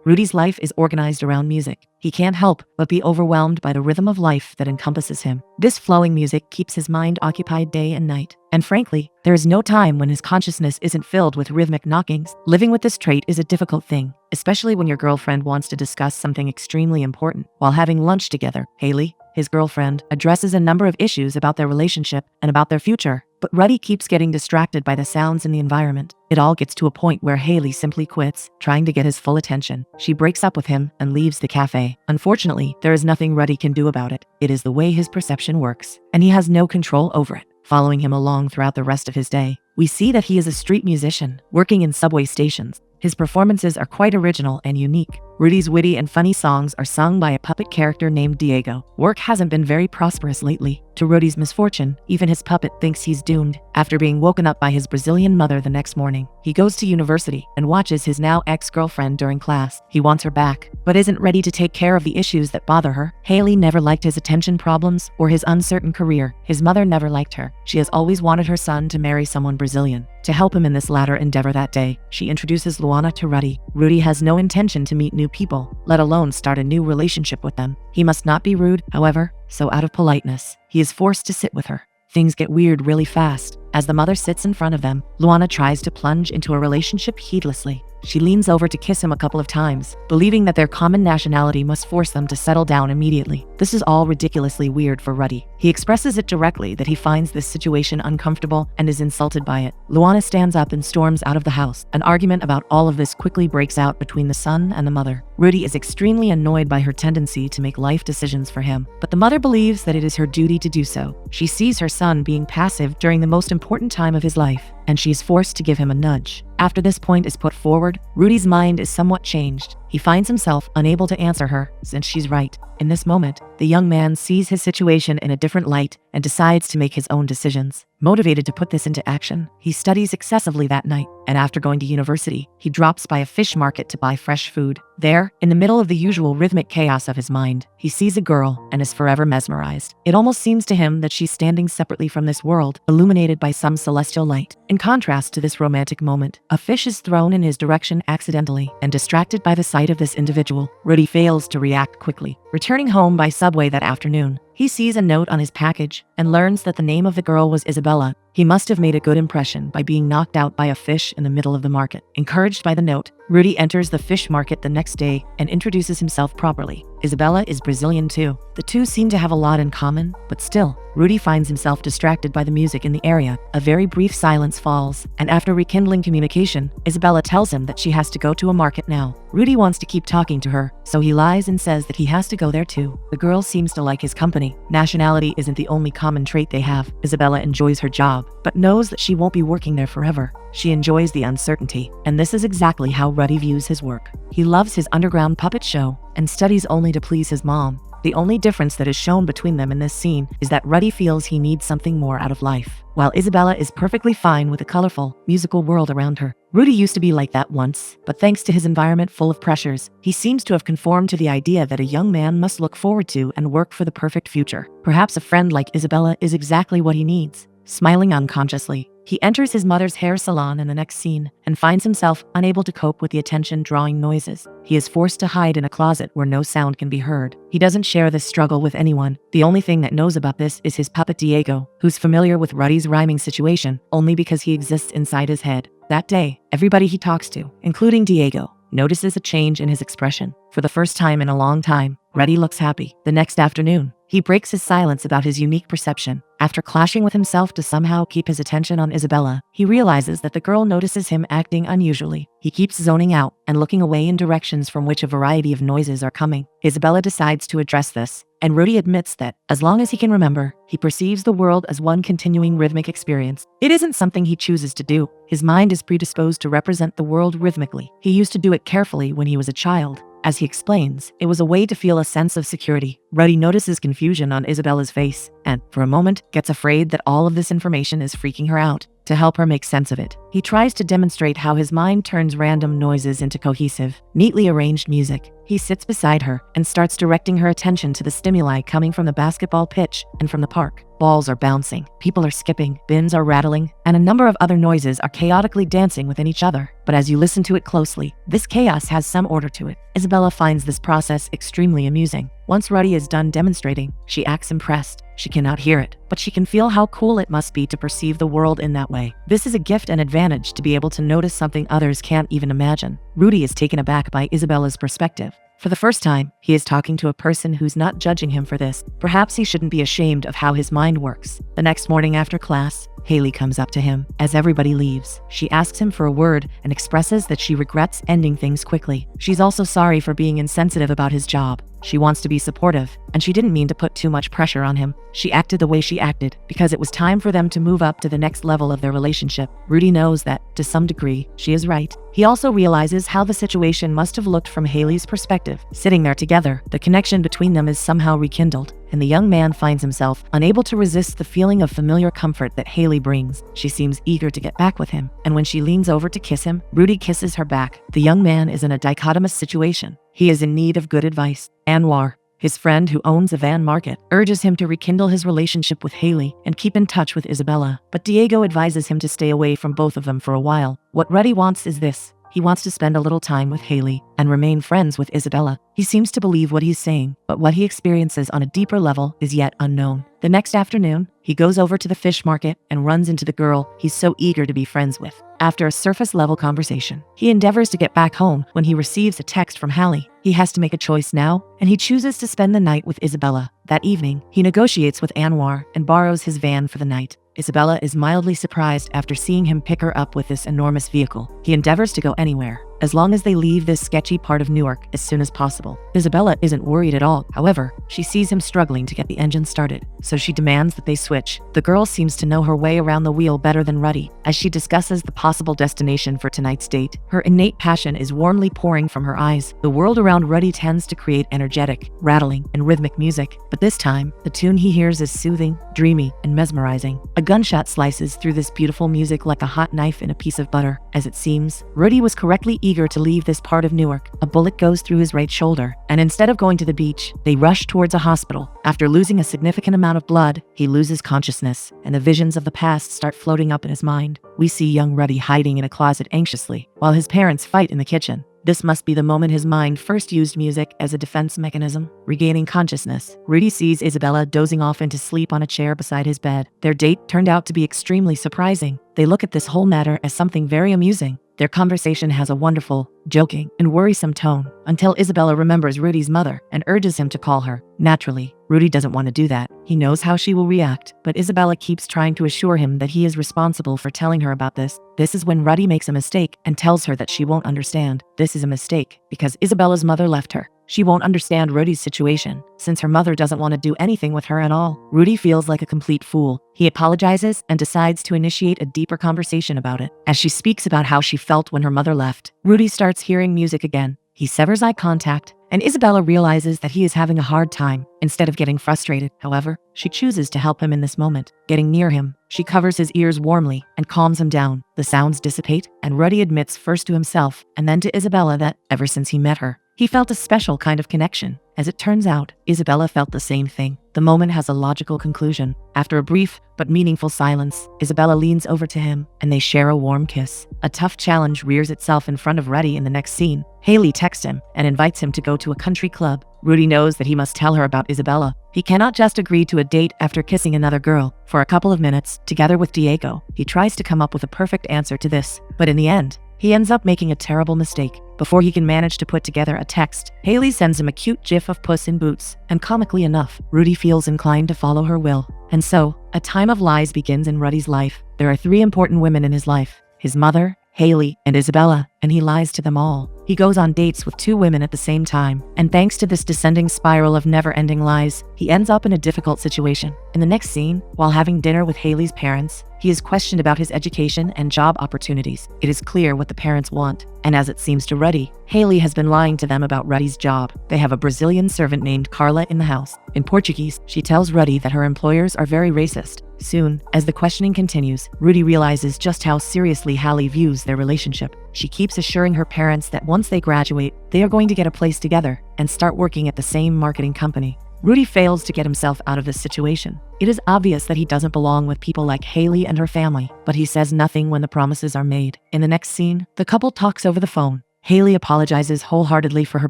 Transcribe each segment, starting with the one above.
Rudy's life is organized around music. He can't help but be overwhelmed by the rhythm of life that encompasses him. This flowing music keeps his mind occupied day and night. And frankly, there is no time when his consciousness isn't filled with rhythmic knockings. Living with this trait is a difficult thing, especially when your girlfriend wants to discuss something extremely important. While having lunch together, Haley, his girlfriend, addresses a number of issues about their relationship and about their future. But Rudy keeps getting distracted by the sounds in the environment. It all gets to a point where Haley simply quits, trying to get his full attention. She breaks up with him and leaves the cafe. Unfortunately, there is nothing Rudy can do about it. It is the way his perception works, and he has no control over it. Following him along throughout the rest of his day, we see that he is a street musician, working in subway stations. His performances are quite original and unique. Rudy's witty and funny songs are sung by a puppet character named Diego. Work hasn't been very prosperous lately. To Rudy's misfortune, even his puppet thinks he's doomed. After being woken up by his Brazilian mother the next morning, he goes to university and watches his now ex-girlfriend during class. He wants her back, but isn't ready to take care of the issues that bother her. Haley never liked his attention problems or his uncertain career. His mother never liked her. She has always wanted her son to marry someone Brazilian. To help him in this latter endeavor that day, she introduces Luana to Rudy. Rudy has no intention to meet new people, let alone start a new relationship with them. He must not be rude, however, so out of politeness, he is forced to sit with her. Things get weird really fast. As the mother sits in front of them, Luana tries to plunge into a relationship heedlessly. She leans over to kiss him a couple of times, believing that their common nationality must force them to settle down immediately. This is all ridiculously weird for Rudy. He expresses it directly that he finds this situation uncomfortable and is insulted by it. Luana stands up and storms out of the house. An argument about all of this quickly breaks out between the son and the mother. Rudy is extremely annoyed by her tendency to make life decisions for him, but the mother believes that it is her duty to do so. She sees her son being passive during the most important time of his life, and she is forced to give him a nudge. After this point is put forward, Rudy's mind is somewhat changed. He finds himself unable to answer her since she's right. In this moment, the young man sees his situation in a different light and decides to make his own decisions. Motivated to put this into action, he studies excessively that night, and after going to university, he drops by a fish market to buy fresh food. There, in the middle of the usual rhythmic chaos of his mind, he sees a girl and is forever mesmerized. It almost seems to him that she's standing separately from this world, illuminated by some celestial light. In contrast to this romantic moment, a fish is thrown in his direction accidentally, and distracted by the sight of this individual, Rudy fails to react quickly. Returning home by subway that afternoon, he sees a note on his package and learns that the name of the girl was Isabella. He must have made a good impression by being knocked out by a fish in the middle of the market. Encouraged by the note, Rudy enters the fish market the next day and introduces himself properly. Isabella is Brazilian too. The two seem to have a lot in common, but still, Rudy finds himself distracted by the music in the area. A very brief silence falls, and after rekindling communication, Isabella tells him that she has to go to a market now. Rudy wants to keep talking to her, so he lies and says that he has to go there too. The girl seems to like his company. Nationality isn't the only common trait they have. Isabella enjoys her job, but knows that she won't be working there forever. She enjoys the uncertainty, and this is exactly how Rudy views his work. He loves his underground puppet show and studies only to please his mom. The only difference that is shown between them in this scene is that Rudy feels he needs something more out of life, while Isabella is perfectly fine with the colorful, musical world around her. Rudy used to be like that once, but thanks to his environment full of pressures, he seems to have conformed to the idea that a young man must look forward to and work for the perfect future. Perhaps a friend like Isabella is exactly what he needs. Smiling unconsciously, he enters his mother's hair salon in the next scene and finds himself unable to cope with the attention-drawing noises. He is forced to hide in a closet where no sound can be heard. He doesn't share this struggle with anyone. The only thing that knows about this is his puppet Diego, who's familiar with Rudy's rhyming situation only because he exists inside his head. That day, everybody he talks to, including Diego, notices a change in his expression. For the first time in a long time, Rudy looks happy. The next afternoon, he breaks his silence about his unique perception. After clashing with himself to somehow keep his attention on Isabella, he realizes that the girl notices him acting unusually. He keeps zoning out and looking away in directions from which a variety of noises are coming. Isabella decides to address this, and Rudy admits that, as long as he can remember, he perceives the world as one continuing rhythmic experience. It isn't something he chooses to do. His mind is predisposed to represent the world rhythmically. He used to do it carefully when he was a child. As he explains, it was a way to feel a sense of security. Rudy notices confusion on Isabella's face and, for a moment, gets afraid that all of this information is freaking her out. To help her make sense of it, he tries to demonstrate how his mind turns random noises into cohesive, neatly arranged music. He sits beside her and starts directing her attention to the stimuli coming from the basketball pitch and from the park. Balls are bouncing, people are skipping, bins are rattling, and a number of other noises are chaotically dancing within each other. But as you listen to it closely, this chaos has some order to it. Isabella finds this process extremely amusing. Once Rudy is done demonstrating, she acts impressed. She cannot hear it, but she can feel how cool it must be to perceive the world in that way. This is a gift and advantage to be able to notice something others can't even imagine. Rudy is taken aback by Isabella's perspective. For the first time, he is talking to a person who's not judging him for this. Perhaps he shouldn't be ashamed of how his mind works. The next morning after class, Haley comes up to him. As everybody leaves, she asks him for a word and expresses that she regrets ending things quickly. She's also sorry for being insensitive about his job. She wants to be supportive, and she didn't mean to put too much pressure on him. She acted the way she acted because it was time for them to move up to the next level of their relationship. Rudy knows that, to some degree, she is right. He also realizes how the situation must have looked from Haley's perspective. Sitting there together, the connection between them is somehow rekindled, and the young man finds himself unable to resist the feeling of familiar comfort that Haley brings. She seems eager to get back with him, and when she leans over to kiss him, Rudy kisses her back. The young man is in a dichotomous situation. He is in need of good advice. Anwar, his friend who owns a van market, urges him to rekindle his relationship with Haley and keep in touch with Isabella, but Diego advises him to stay away from both of them for a while. What Rudy wants is this. He wants to spend a little time with Haley and remain friends with Isabella. He seems to believe what he's saying, but what he experiences on a deeper level is yet unknown. The next afternoon, he goes over to the fish market and runs into the girl he's so eager to be friends with. After a surface-level conversation, he endeavors to get back home when he receives a text from Hallie. He has to make a choice now, and he chooses to spend the night with Isabella. That evening, he negotiates with Anwar and borrows his van for the night. Isabella is mildly surprised after seeing him pick her up with this enormous vehicle. He endeavors to go anywhere, as long as they leave this sketchy part of Newark as soon as possible. Isabella isn't worried at all. However, she sees him struggling to get the engine started, so she demands that they switch. The girl seems to know her way around the wheel better than Rudy. As she discusses the possible destination for tonight's date, her innate passion is warmly pouring from her eyes. The world around Rudy tends to create energetic, rattling, and rhythmic music, but this time, the tune he hears is soothing, dreamy, and mesmerizing. A gunshot slices through this beautiful music like a hot knife in a piece of butter. As it seems, Rudy was correctly eager to leave this part of Newark. A bullet goes through his right shoulder, and instead of going to the beach, they rush towards a hospital. After losing a significant amount of blood, he loses consciousness, and the visions of the past start floating up in his mind. We see young Rudy hiding in a closet anxiously, while his parents fight in the kitchen. This must be the moment his mind first used music as a defense mechanism. Regaining consciousness, Rudy sees Isabella dozing off into sleep on a chair beside his bed. Their date turned out to be extremely surprising. They look at this whole matter as something very amusing. Their conversation has a wonderful, joking, and worrisome tone until Isabella remembers Rudy's mother and urges him to call her. Naturally, Rudy doesn't want to do that. He knows how she will react, but Isabella keeps trying to assure him that he is responsible for telling her about this. This is when Rudy makes a mistake and tells her that she won't understand. This is a mistake because Isabella's mother left her. She won't understand Rudy's situation, since her mother doesn't want to do anything with her at all. Rudy feels like a complete fool. He apologizes and decides to initiate a deeper conversation about it. As she speaks about how she felt when her mother left, Rudy starts hearing music again. He severs eye contact, and Isabella realizes that he is having a hard time. Instead of getting frustrated, however, she chooses to help him in this moment. Getting near him, she covers his ears warmly and calms him down. The sounds dissipate, and Rudy admits first to himself and then to Isabella that, ever since he met her, he felt a special kind of connection. As it turns out, Isabella felt the same thing. The moment has a logical conclusion. After a brief but meaningful silence, Isabella leans over to him and they share a warm kiss. A tough challenge rears itself in front of Rudy in the next scene. Haley texts him and invites him to go to a country club. Rudy knows that he must tell her about Isabella. He cannot just agree to a date after kissing another girl. For a couple of minutes, together with Diego, he tries to come up with a perfect answer to this, but in the end, he ends up making a terrible mistake. Before he can manage to put together a text, Haley sends him a cute gif of Puss in Boots, and comically enough, Rudy feels inclined to follow her will. And so, a time of lies begins in Rudy's life. There are 3 important women in his life: his mother, Haley, and Isabella, and he lies to them all. He goes on dates with 2 women at the same time, and thanks to this descending spiral of never-ending lies, he ends up in a difficult situation. In the next scene, while having dinner with Haley's parents, he is questioned about his education and job opportunities. It is clear what the parents want, and as it seems to Rudy, Haley has been lying to them about Rudy's job. They have a Brazilian servant named Carla in the house. In Portuguese, she tells Rudy that her employers are very racist. Soon, as the questioning continues, Rudy realizes just how seriously Hallie views their relationship. She keeps assuring her parents that once they graduate, they are going to get a place together and start working at the same marketing company. Rudy fails to get himself out of this situation. It is obvious that he doesn't belong with people like Haley and her family, but he says nothing when the promises are made. In the next scene, the couple talks over the phone. Haley apologizes wholeheartedly for her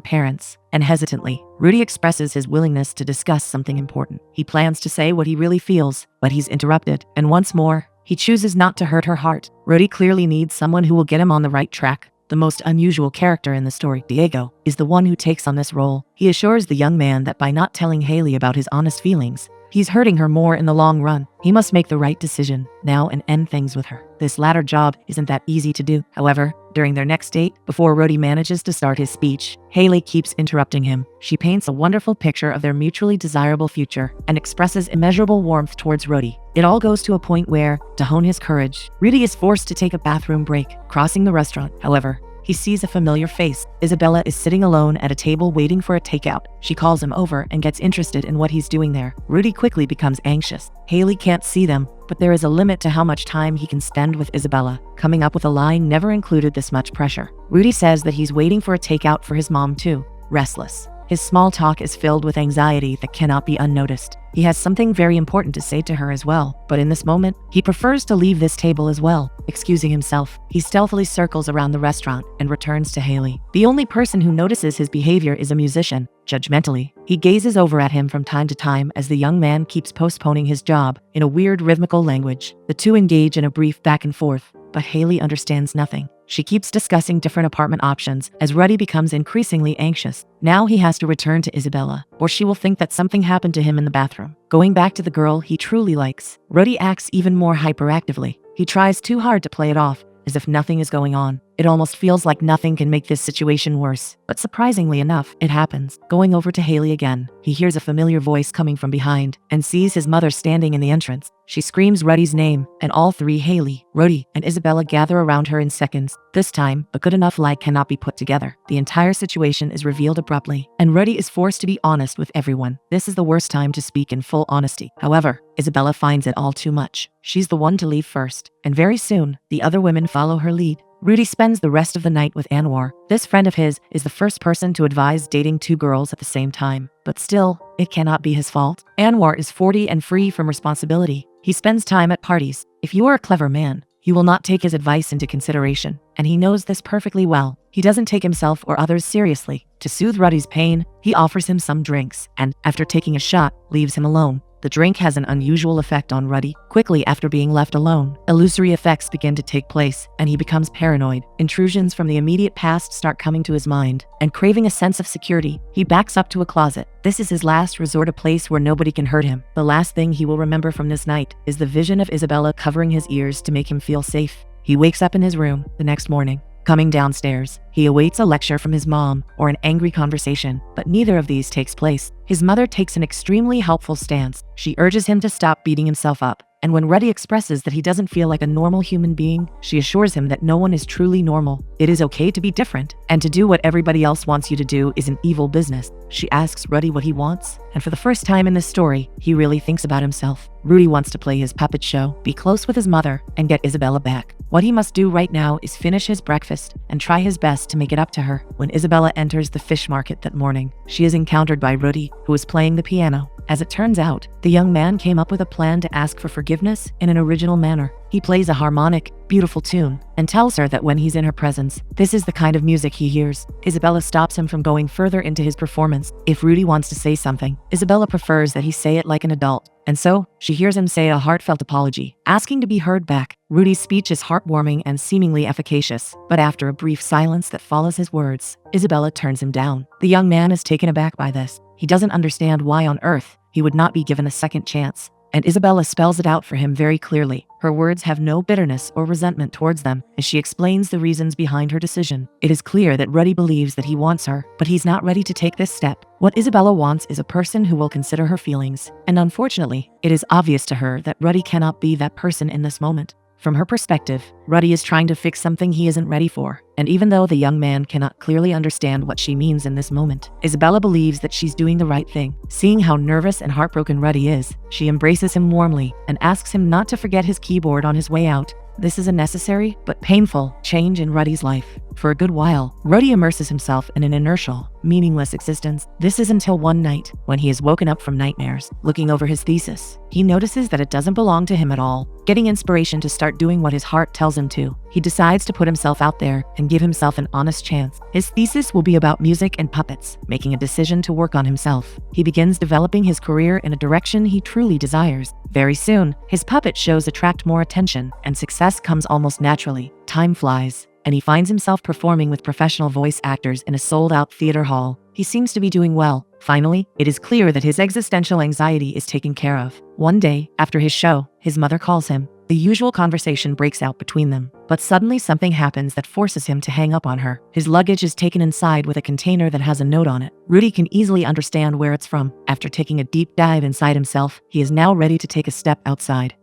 parents, and hesitantly, Rudy expresses his willingness to discuss something important. He plans to say what he really feels, but he's interrupted, and once more, he chooses not to hurt her heart. Rudy clearly needs someone who will get him on the right track. The most unusual character in the story, Diego, is the one who takes on this role. He assures the young man that by not telling Haley about his honest feelings, he's hurting her more in the long run. He must make the right decision now and end things with her. This latter job isn't that easy to do. However, during their next date, before Rudy manages to start his speech, Haley keeps interrupting him. She paints a wonderful picture of their mutually desirable future and expresses immeasurable warmth towards Rudy. It all goes to a point where, to hone his courage, Rudy is forced to take a bathroom break, crossing the restaurant. However, he sees a familiar face. Isabella is sitting alone at a table waiting for a takeout. She calls him over and gets interested in what he's doing there. Rudy quickly becomes anxious. Haley can't see them, but there is a limit to how much time he can spend with Isabella. Coming up with a line never included this much pressure. Rudy says that he's waiting for a takeout for his mom too. Restless. His small talk is filled with anxiety that cannot be unnoticed. He has something very important to say to her as well, but in this moment, he prefers to leave this table as well. Excusing himself, he stealthily circles around the restaurant and returns to Haley. The only person who notices his behavior is a musician. Judgmentally, he gazes over at him from time to time as the young man keeps postponing his job in a weird rhythmical language. The two engage in a brief back and forth, but Haley understands nothing. She keeps discussing different apartment options as Rudy becomes increasingly anxious. Now he has to return to Isabella, or she will think that something happened to him in the bathroom. Going back to the girl he truly likes, Rudy acts even more hyperactively. He tries too hard to play it off, as if nothing is going on. It almost feels like nothing can make this situation worse. But surprisingly enough, it happens. Going over to Haley again, he hears a familiar voice coming from behind and sees his mother standing in the entrance. She screams Rudy's name, and all three, Haley, Rudy, and Isabella, gather around her in seconds. This time, a good enough lie cannot be put together. The entire situation is revealed abruptly, and Rudy is forced to be honest with everyone. This is the worst time to speak in full honesty. However, Isabella finds it all too much. She's the one to leave first, and very soon, the other women follow her lead. Rudy spends the rest of the night with Anwar. This friend of his is the first person to advise dating two girls at the same time. But still, it cannot be his fault. Anwar is 40 and free from responsibility. He spends time at parties. If you are a clever man, you will not take his advice into consideration, and he knows this perfectly well. He doesn't take himself or others seriously. To soothe Rudy's pain, he offers him some drinks, and, after taking a shot, leaves him alone. The drink has an unusual effect on Rudy. Quickly after being left alone, illusory effects begin to take place, and he becomes paranoid. Intrusions from the immediate past start coming to his mind, and craving a sense of security, he backs up to a closet. This is his last resort, a place where nobody can hurt him. The last thing he will remember from this night is the vision of Isabella covering his ears to make him feel safe. He wakes up in his room the next morning. Coming downstairs, he awaits a lecture from his mom or an angry conversation, but neither of these takes place. His mother takes an extremely helpful stance. She urges him to stop beating himself up. And when Rudy expresses that he doesn't feel like a normal human being, she assures him that no one is truly normal. It is okay to be different, and to do what everybody else wants you to do is an evil business. She asks Rudy what he wants, and for the first time in this story, he really thinks about himself. Rudy wants to play his puppet show, be close with his mother, and get Isabella back. What he must do right now is finish his breakfast and try his best to make it up to her. When Isabella enters the fish market that morning, she is encountered by Rudy, who is playing the piano. As it turns out, the young man came up with a plan to ask for forgiveness in an original manner. He plays a harmonic, beautiful tune and tells her that when he's in her presence, this is the kind of music he hears. Isabella stops him from going further into his performance. If Rudy wants to say something, Isabella prefers that he say it like an adult. And so, she hears him say a heartfelt apology, asking to be heard back. Rudy's speech is heartwarming and seemingly efficacious, but after a brief silence that follows his words, Isabella turns him down. The young man is taken aback by this. He doesn't understand why on earth he would not be given a second chance. And Isabella spells it out for him very clearly. Her words have no bitterness or resentment towards them as she explains the reasons behind her decision. It is clear that Rudy believes that he wants her, but he's not ready to take this step. What Isabella wants is a person who will consider her feelings. And unfortunately, it is obvious to her that Rudy cannot be that person in this moment. From her perspective, Rudy is trying to fix something he isn't ready for. And even though the young man cannot clearly understand what she means in this moment, Isabella believes that she's doing the right thing. Seeing how nervous and heartbroken Rudy is, she embraces him warmly and asks him not to forget his keyboard on his way out. This is a necessary but painful change in Rudy's life. For a good while, Rudy immerses himself in an inertial, meaningless existence. This is until one night, when he is woken up from nightmares, looking over his thesis. He notices that it doesn't belong to him at all. Getting inspiration to start doing what his heart tells him to, he decides to put himself out there and give himself an honest chance. His thesis will be about music and puppets, making a decision to work on himself. He begins developing his career in a direction he truly desires. Very soon, his puppet shows attract more attention, and success comes almost naturally. Time flies, and he finds himself performing with professional voice actors in a sold-out theater hall. He seems to be doing well. Finally, it is clear that his existential anxiety is taken care of. One day, after his show, his mother calls him. The usual conversation breaks out between them, but suddenly something happens that forces him to hang up on her. His luggage is taken inside with a container that has a note on it. Rudy can easily understand where it's from. After taking a deep dive inside himself, he is now ready to take a step outside.